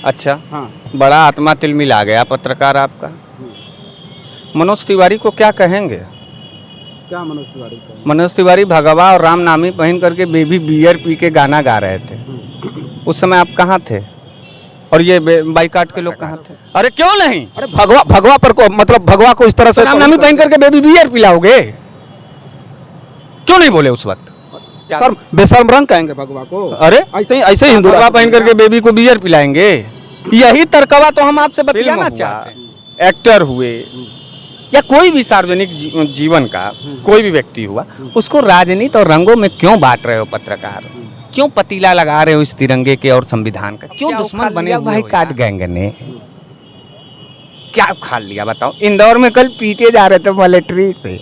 अच्छा, हाँ। बड़ा आत्मा तिलमिला गया पत्रकार आपका। मनोज तिवारी को क्या कहेंगे? क्या मनोज तिवारी का? मनोज तिवारी भगवा और राम नामी पहन करके बेबी बियर पी के गाना गा रहे थे। उस समय आप कहाँ थे? और ये बाइकाट के लोग कहाँ थे? अरे क्यों नहीं? अरे भगवा पर को मतलब भगवा को इस तरह से राम नामी पहन करके बेबी बियर पिलाओगे? क्यों नहीं बोले उस वक्त? सर बेशर्म रंग कहेंगे भगवा को? अरे ऐसे ही हिंदू भगवा पहन करके बेबी को बियर पिलाएंगे? यही तर्कवा तो हम आपसे बतियाना चाहते हैं। एक्टर हुए या कोई भी सार्वजनिक जीवन का कोई भी व्यक्ति हुआ, उसको राजनीति और रंगों में क्यों बांट रहे हो पत्रकार? क्यों पतीला लगा रहे हो इस तिरंगे के और संविधान का? क्यों दुश्मन बने हुए भाई काट गैंग ने? क्या उखाड़ लिया बताओ? इंदौर में कल पीटे जा रहे थे मिलिट्री से।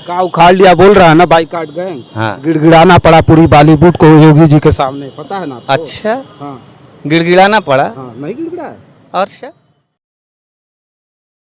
का उखाड़ लिया बोल रहा है ना बाइकाट गैंग। हाँ। गिड़गिड़ाना पड़ा पूरी बॉलीवुड को योगी जी के सामने, पता है ना आपको? अच्छा, हाँ। गिड़गिड़ाना पड़ा? हाँ, नहीं गिड़गिड़ा है। और क्या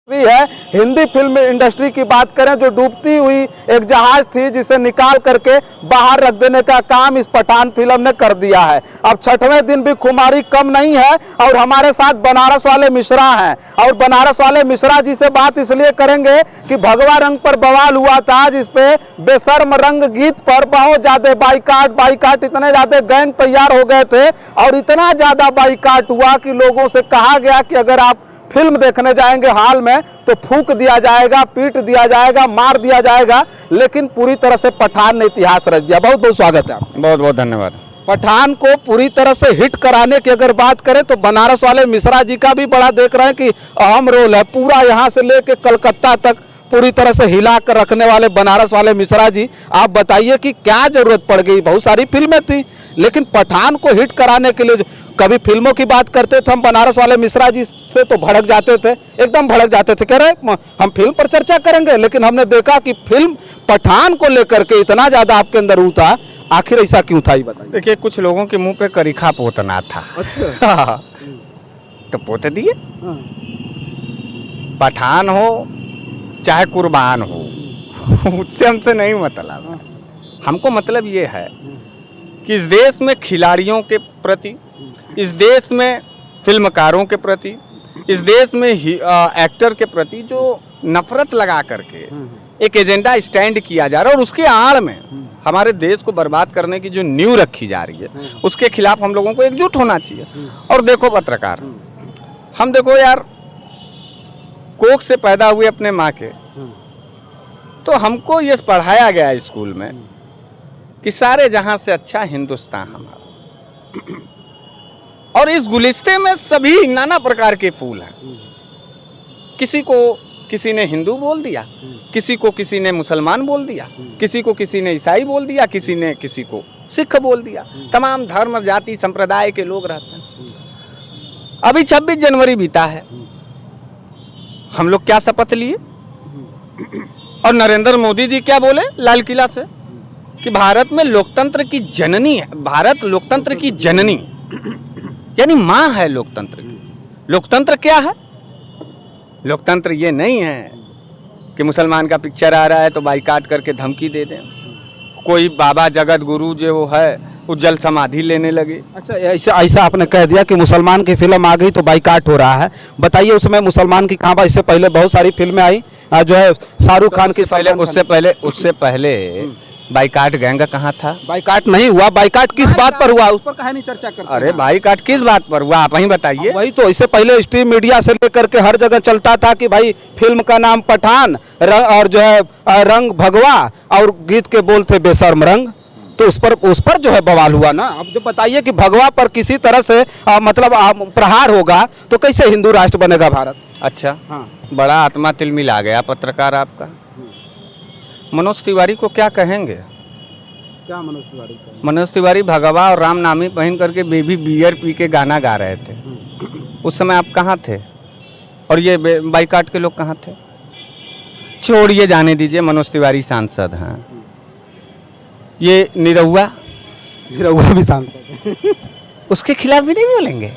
है हिंदी फिल्म इंडस्ट्री की बात करें, जो डूबती हुई एक जहाज थी जिसे निकाल करके बाहर रख देने का काम इस पठान फिल्म ने कर दिया है। अब 6वें दिन भी खुमारी कम नहीं है और हमारे साथ बनारस वाले मिश्रा हैं। और बनारस वाले मिश्रा जी से बात इसलिए करेंगे कि भगवा रंग पर बवाल हुआ था, जिसपे बेशर्म रंग गीत पर बहुत ज्यादा बाइकाट इतने ज्यादा गैंग तैयार हो गए थे और इतना ज्यादा बाइकाट हुआ कि लोगों से कहा गया कि अगर आप फिल्म देखने जाएंगे हॉल में तो फूंक दिया जाएगा, पीट दिया जाएगा, मार दिया जाएगा। लेकिन पूरी तरह से पठान ने इतिहास रच दिया। बहुत बहुत स्वागत है आपका। बहुत बहुत धन्यवाद। पठान को पूरी तरह से हिट कराने की अगर बात करें तो बनारस वाले मिश्रा जी का भी बड़ा देख रहे हैं कि अहम रोल है। पूरा यहाँ से लेके कलकत्ता तक पूरी तरह से हिला कर रखने वाले बनारस वाले मिश्रा जी, आप बताइए कि क्या जरूरत पड़ गई? बहुत सारी फिल्में थी लेकिन पठान को हिट कराने के लिए कभी फिल्मों की बात करते थे हम बनारस वाले मिश्रा जी से तो भड़क जाते थे, एकदम भड़क जाते थे, कह रहे हम फिल्म पर चर्चा करेंगे। लेकिन हमने देखा कि फिल्म पठान को लेकर के इतना ज्यादा आपके अंदर था, आखिर ऐसा क्यों था ये बताइए। देखिए, कुछ लोगों के मुंह पे करीखा पोतना था। अच्छा। तो पोत दिए। पठान हो चाहे कुर्बान हो, उससे हमसे नहीं मतलब। हमको मतलब ये है कि इस देश में खिलाड़ियों के प्रति, इस देश में फिल्मकारों के प्रति, इस देश में एक्टर के प्रति जो नफरत लगा करके एक एजेंडा स्टैंड किया जा रहा है और उसके आड़ में हमारे देश को बर्बाद करने की जो नींव रखी जा रही है, उसके खिलाफ हम लोगों को एकजुट होना चाहिए। और देखो पत्रकार, हम देखो यार, कोख से पैदा हुए अपने माँ के, तो हमको ये पढ़ाया गया स्कूल में कि सारे जहां से अच्छा हिंदुस्तान हमारा। और इस गुलिस्ते में सभी नाना प्रकार के फूल हैं। किसी को किसी ने हिंदू बोल दिया, किसी को किसी ने मुसलमान बोल दिया, किसी को किसी ने ईसाई बोल दिया, किसी ने किसी को सिख बोल दिया। तमाम धर्म जाति संप्रदाय के लोग रहते हैं। अभी 26 जनवरी बीता है, हम लोग क्या शपथ लिए और नरेंद्र मोदी जी क्या बोले लाल किला से कि भारत में लोकतंत्र की जननी है, भारत लोकतंत्र की जननी, यानी मां है लोकतंत्र की। लोकतंत्र क्या है? लोकतंत्र ये नहीं है कि मुसलमान का पिक्चर आ रहा है तो बाइकाट करके धमकी दे दें, कोई बाबा जगत गुरु जो वो है वो जल समाधि लेने लगे। अच्छा, ऐसा आपने कह दिया कि मुसलमान की फिल्म आ गई तो बाइकाट हो रहा है। बताइए उसमें मुसलमान की कहाँ? इससे पहले बहुत सारी फिल्में आई जो है शाहरुख खान की, उससे पहले बाइकाट गैंग कहाँ था? बाइकाट नहीं हुआ। बाइकाट किस बात पर हुआ उस पर कहानी चर्चा करते हैं। अरे बाइकाट किस बात पर हुआ आप ही बताइए। वही तो, इससे पहले स्ट्रीम मीडिया से लेकर के हर जगह चलता था कि भाई फिल्म का नाम पठान और जो है रंग भगवा और गीत के बोल थे बेशर्म रंग, तो उस पर जो है बवाल हुआ ना। अब जो बताइए कि भगवा पर किसी तरह से मतलब प्रहार होगा तो कैसे हिंदू राष्ट्र बनेगा भारत? अच्छा, हाँ। बड़ा आत्मा तिलमिला गया पत्रकार आपका। मनोज तिवारी को क्या कहेंगे? क्या मनोज तिवारी का? मनोज तिवारी भगवा और राम नामी पहन करके बेबी बियर पी के गाना गा रहे थे। उस समय आप कहाँ थे? और ये बाइकाट के लोग कहाँ थे? छोड़िए, जाने दीजिए। मनोज तिवारी सांसद हैं, ये निरहुआ भी सांसद, उसके खिलाफ भी नहीं बोलेंगे।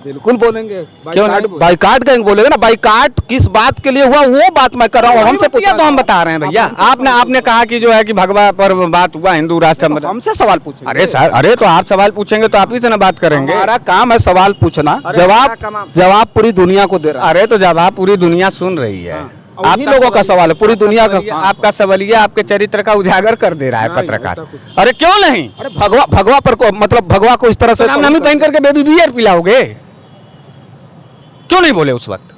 बिल्कुल बोलेंगे। क्यों नहीं बोलेंगे? बाइकाट गैंग बोलेंगे ना। बाइकाट किस बात के लिए हुआ वो बात मैं कर रहा हूँ। हमसे पूछा तो हम बता रहे हैं भैया। आपने कहा कि जो है कि भगवा पर बात हुआ, हिंदू राष्ट्र में। हमसे सवाल पूछे। अरे सर, अरे तो आप सवाल पूछेंगे तो आप ही से ना बात करेंगे। हमारा काम है सवाल पूछना, जवाब पूरी दुनिया को दे रहा है। अरे तो जवाब पूरी दुनिया सुन रही है। आप ही लोगों का सवाल है, पूरी दुनिया का। आपका सवालिया आपके चरित्र का उजागर कर दे रहा है पत्रकार। अरे क्यों नहीं? अरे भगवा पर को मतलब भगवा को इस तरह से रामनामी पहन करके बेबी बियर पिलाओगे? क्यों नहीं बोले उस वक्त?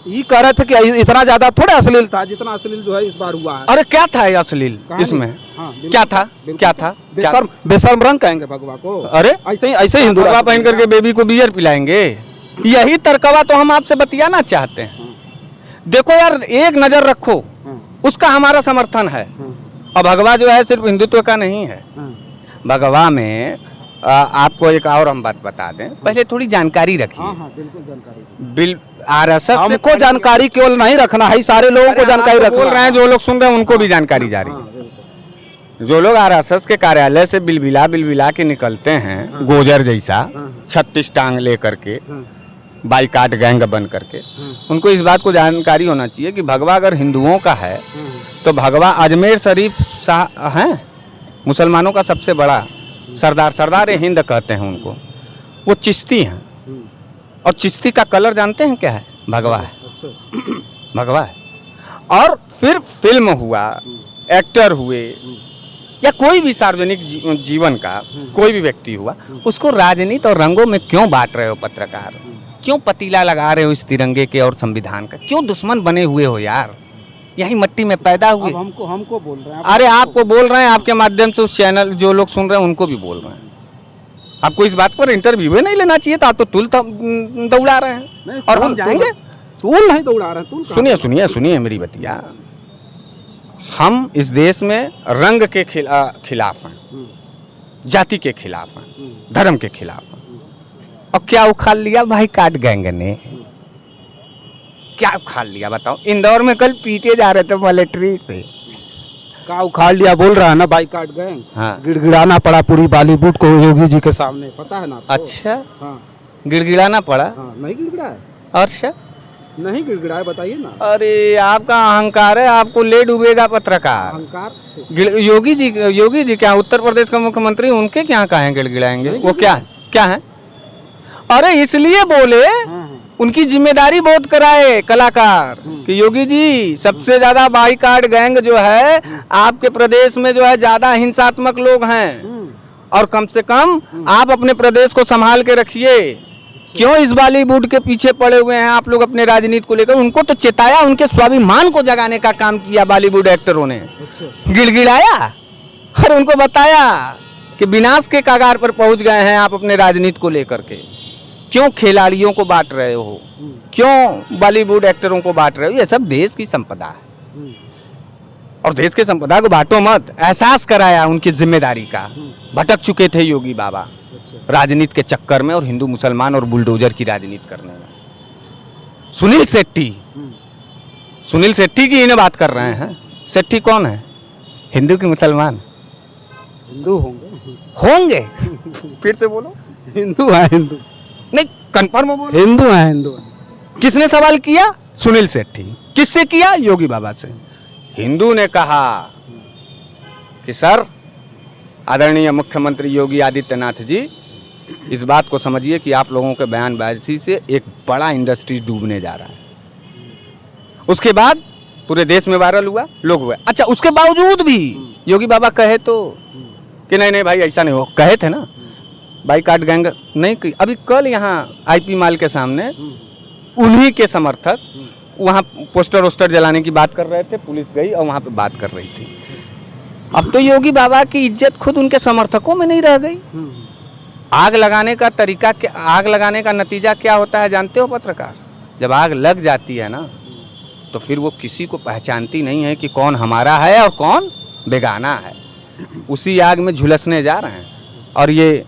ये कह रहे थे कि इतना ज्यादा थोड़ा अश्लील था जितना अश्लील जो है इस बार हुआ है। अरे क्या था ये अश्लील इसमें? क्या था? क्या था? बेशर्म रंग कहेंगे भगवा को? अरे ऐसे हिंदू भगवा पहन करके बेबी को बियर पिलाएंगे? यही तर्कवा तो हम आपसे बतियाना चाहते हैं। देखो यार, एक नजर रखो, उसका हमारा समर्थन है। और भगवा जो है सिर्फ हिंदुत्व का नहीं है। भगवा में आपको एक और हम बात बता दें, पहले थोड़ी जानकारी रखिए। बिल आरएसएस हमको जानकारी केवल नहीं रखना है, सारे लोगों को जानकारी रखना। बोल रहे हैं, जो लोग सुन रहे हैं उनको भी जानकारी जा रही है। जो लोग आरएसएस के कार्यालय से बिलबिला के निकलते हैं, गोजर जैसा 36 टांग ले करके, बाइकाट गैंग बन करके, उनको इस बात को जानकारी होना चाहिए कि भगवा अगर हिंदुओं का है तो भगवा अजमेर शरीफ है, मुसलमानों का सबसे बड़ा सरदार हिंद कहते हैं उनको। वो चिश्ती हैं, और चिश्ती का कलर जानते हैं क्या है? भगवा है। भगवा है। और फिर फिल्म हुआ, एक्टर हुए, या कोई भी सार्वजनिक जीवन का कोई भी व्यक्ति हुआ, उसको राजनीति और रंगों में क्यों बांट रहे हो पत्रकार? क्यों पतीला लगा रहे हो इस तिरंगे के और संविधान का? क्यों दुश्मन बने हुए हो यार? यही मट्टी में पैदा हुए। हमको बोल रहे हैं। अरे आपको बोल रहे हैं, आपके माध्यम से उस चैनल जो लोग सुन रहे हैं उनको भी बोल रहे हैं। आपको इस बात पर इंटरव्यू नहीं लेना चाहिए था। आप तो तुल दौड़ा रहे हैं। और हम जाएंगे? तुल नहीं दौड़ा रहे हैं। सुनिए मेरी बतिया। हम इस देश में रंग के खिलाफ हैं, जाति के खिलाफ हैं, धर्म के खिलाफ हैं। और क्या उखाड़ लिया भाई काट गैंग ने? क्या उखाड़ लिया बताओ? इंदौर में कल पीटे जा रहे थे मिलिट्री से। का उखाड़ लिया बोल रहा है ना बाइकाट गैंग। हाँ। गिड़गिड़ाना पड़ा पूरी बॉलीवुड को योगी जी के सामने, पता है ना? अच्छा। हाँ। गिड़गिड़ाना पड़ा? हाँ, नहीं गिड़गिड़ाया। और क्या नहीं गिड़गिड़ाया, बताइए ना। अरे आपका अहंकार है, आपको ले डूबेगा पत्रकार। अहंकार? योगी जी क्या उत्तर प्रदेश का मुख्यमंत्री, उनके क्या कहें गिड़गिड़ाएंगे? वो क्या है? अरे इसलिए बोले, उनकी जिम्मेदारी बोध कराए कलाकार कि योगी जी सबसे ज्यादा बाइकाट गैंग जो है आपके प्रदेश में जो है ज्यादा हिंसात्मक लोग हैं, और कम से कम आप अपने प्रदेश को संभाल के रखिए। क्यों इस बॉलीवुड के पीछे पड़े हुए हैं आप लोग अपने राजनीति को लेकर? उनको तो चेताया, उनके स्वाभिमान को जगाने का काम किया बॉलीवुड एक्टरों ने। गिड़गिड़ाया और उनको बताया कि विनाश के कगार पर पहुंच गए हैं आप अपने राजनीति को लेकर के। क्यों खिलाड़ियों को बांट रहे हो? क्यों बॉलीवुड एक्टरों को बांट रहे हो? ये सब देश की संपदा है, और देश के संपदा को बांटो मत। एहसास कराया उनकी जिम्मेदारी का। भटक चुके थे योगी बाबा राजनीति के चक्कर में, और हिंदू मुसलमान और बुलडोजर की राजनीति करने में। सुनील शेट्टी की इन्हें बात कर रहे हैं। शेट्टी कौन है? हिंदू की मुसलमान? हिंदू होंगे। फिर से बोलो। हिंदू है। हिंदू नहीं, कंफर्म बोलो। हिंदू है। किसने सवाल किया? सुनील शेट्टी। किससे किया? योगी बाबा से। हिंदू ने कहा कि सर, आदरणीय मुख्यमंत्री योगी आदित्यनाथ जी, इस बात को समझिए कि आप लोगों के बयानबाजी से एक बड़ा इंडस्ट्री डूबने जा रहा है। उसके बाद पूरे देश में वायरल हुआ, लोग हुए। अच्छा, उसके बावजूद भी योगी बाबा कहे तो कि नहीं भाई ऐसा नहीं हो, कहे थे ना बाइकाट गैंग नहीं की। अभी कल यहाँ आईपी माल के सामने उन्हीं के समर्थक वहाँ पोस्टर वोस्टर जलाने की बात कर रहे थे, पुलिस गई और वहाँ पे बात कर रही थी। अब तो योगी बाबा की इज्जत खुद उनके समर्थकों में नहीं रह गई। आग लगाने का तरीका क्या, आग लगाने का नतीजा क्या होता है जानते हो पत्रकार? जब आग लग जाती है ना, तो फिर वो किसी को पहचानती नहीं है कि कौन हमारा है और कौन बेगाना है। उसी आग में झुलसने जा रहे हैं। और ये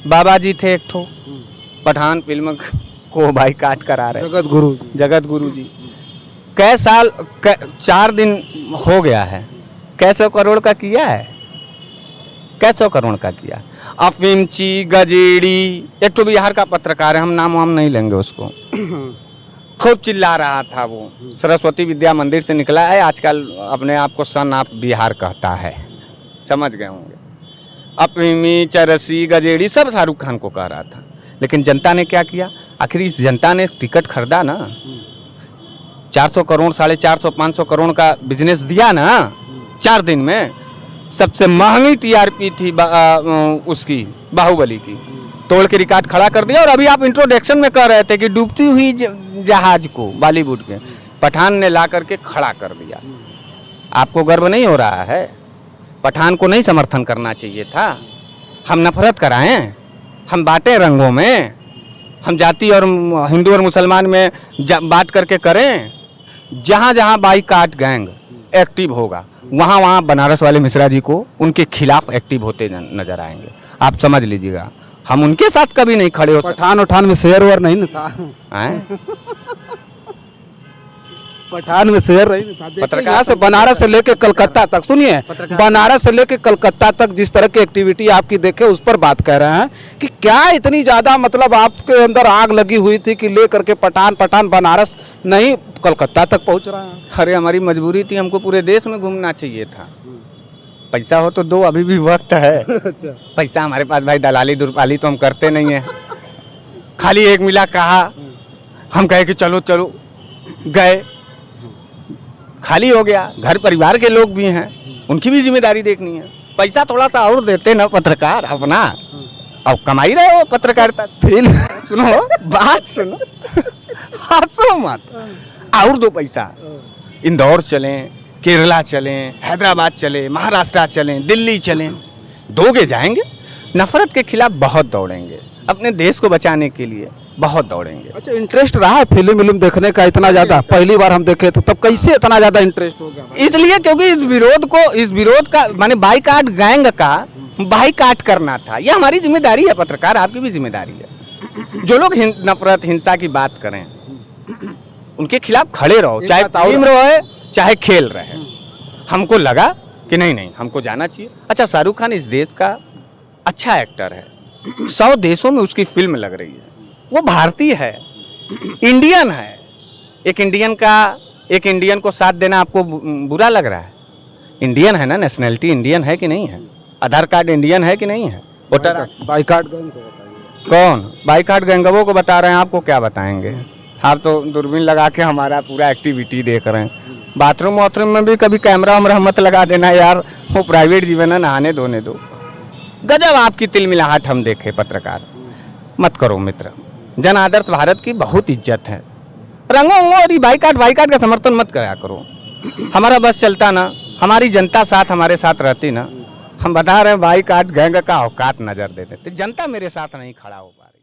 बाबा जी थे एक ठो, पठान फिल्म को बाइकाट करा रहे, जगत गुरु जी। कै साल 4 दिन हो गया है, कैसे करोड़ का किया है? कैसे करोड़ का किया। अफीमची, गजेड़ी, एक तो बिहार का पत्रकार है, हम नाम वाम नहीं लेंगे उसको, खूब चिल्ला रहा था वो, सरस्वती विद्या मंदिर से निकला है, आजकल अपने आप को सन ऑफ बिहार कहता है, समझ गए होंगे। अफीमी, चरसी, गजेड़ी सब शाहरुख खान को कह रहा था, लेकिन जनता ने क्या किया, आखिर इस जनता ने टिकट खरीदा ना, 400 करोड़, 450, 500 करोड़ का बिजनेस दिया ना 4 दिन में। सबसे महंगी टीआरपी थी उसकी, बाहुबली की, तोड़ के रिकॉर्ड खड़ा कर दिया। और अभी आप इंट्रोडक्शन में कह रहे थे कि डूबती हुई जहाज को बॉलीवुड के पठान ने ला करके खड़ा कर दिया। आपको गर्व नहीं हो रहा है? पठान को नहीं समर्थन करना चाहिए था? हम नफरत कराएं, हम बांटें रंगों में, हम जाति और हिंदू और मुसलमान में बांट करके करें? जहाँ जहाँ बाईकाट गैंग एक्टिव होगा वहाँ वहाँ बनारस वाले मिश्रा जी को उनके खिलाफ एक्टिव होते नजर आएंगे। आप समझ लीजिएगा, हम उनके साथ कभी नहीं खड़े हो। पठान उठान में शेयर वेयर नहीं था, पठान में शेयर नहीं था। पत्रकार यहाँ से बनारस से लेके कलकत्ता तक, सुनिए, बनारस से लेके कलकत्ता तक जिस तरह की एक्टिविटी आपकी देखे उस पर बात कर रहे हैं कि क्या इतनी ज़्यादा मतलब आपके अंदर आग लगी हुई थी कि ले करके पठान बनारस नहीं कलकत्ता तक पहुँच रहा है? अरे हमारी मजबूरी थी, हमको पूरे देश में घूमना चाहिए था। पैसा हो तो दो, अभी भी वक्त है। पैसा हमारे पास भाई दलाली दुरपाली तो हम करते नहीं हैं। खाली एक मिला कहा, हम कहे कि चलो चलो, गए, खाली हो गया। घर परिवार के लोग भी हैं, उनकी भी जिम्मेदारी देखनी है। पैसा थोड़ा सा और देते ना पत्रकार अपना, अब कमाई रहे हो पत्रकारिता। फिर सुनो बात सुनो, हंसो मत, और दो पैसा। इंदौर चलें, केरला चलें, हैदराबाद चलें, महाराष्ट्र चलें, दिल्ली चलें, दोगे जाएंगे। नफरत के खिलाफ बहुत दौड़ेंगे, अपने देश को बचाने के लिए बहुत दौड़ेंगे। अच्छा, इंटरेस्ट रहा है फिल्म देखने का इतना ज़्यादा? पहली बार हम देखे तो तब कैसे इतना ज़्यादा इंटरेस्ट हो गया? इसलिए क्योंकि इस विरोध का माने बाईकाट गैंग का बाईकाट करना था। यह हमारी जिम्मेदारी है पत्रकार, आपकी भी जिम्मेदारी है। जो लोग नफरत हिंसा की बात करें उनके खिलाफ खड़े रहो, चाहे फिल्म रहे चाहे खेल रहे। हमको लगा कि नहीं हमको जाना चाहिए। अच्छा, शाहरुख खान इस देश का अच्छा एक्टर है, 100 देशों में उसकी फिल्म लग रही है, वो भारतीय है, इंडियन है। एक इंडियन को साथ देना आपको बुरा लग रहा है? इंडियन है ना, नेशनलिटी इंडियन है कि नहीं है? आधार कार्ड इंडियन है कि नहीं है? वोटर बाईकाट गैंग कौन? बाईकाट गैंगों को बता रहे हैं, आपको क्या बताएंगे? आप तो दूरबीन लगा के हमारा पूरा एक्टिविटी देख रहे हैं। बाथरूम वाथरूम में भी कभी कैमरा वैमरा मत लगा देना यार, वो प्राइवेट जीवन है, नहाने धोने दो। गजब आपकी तिलमिलाहट हम देखे पत्रकार, मत करो मित्र। जन आदर्श भारत की बहुत इज्जत है, रंगों और बाईकाट का समर्थन मत कराया करो। हमारा बस चलता ना, हमारी जनता साथ हमारे साथ रहती ना, हम बता रहे हैं बाईकाट गैंग का औकात नजर देते, तो जनता मेरे साथ नहीं खड़ा हो पा रही।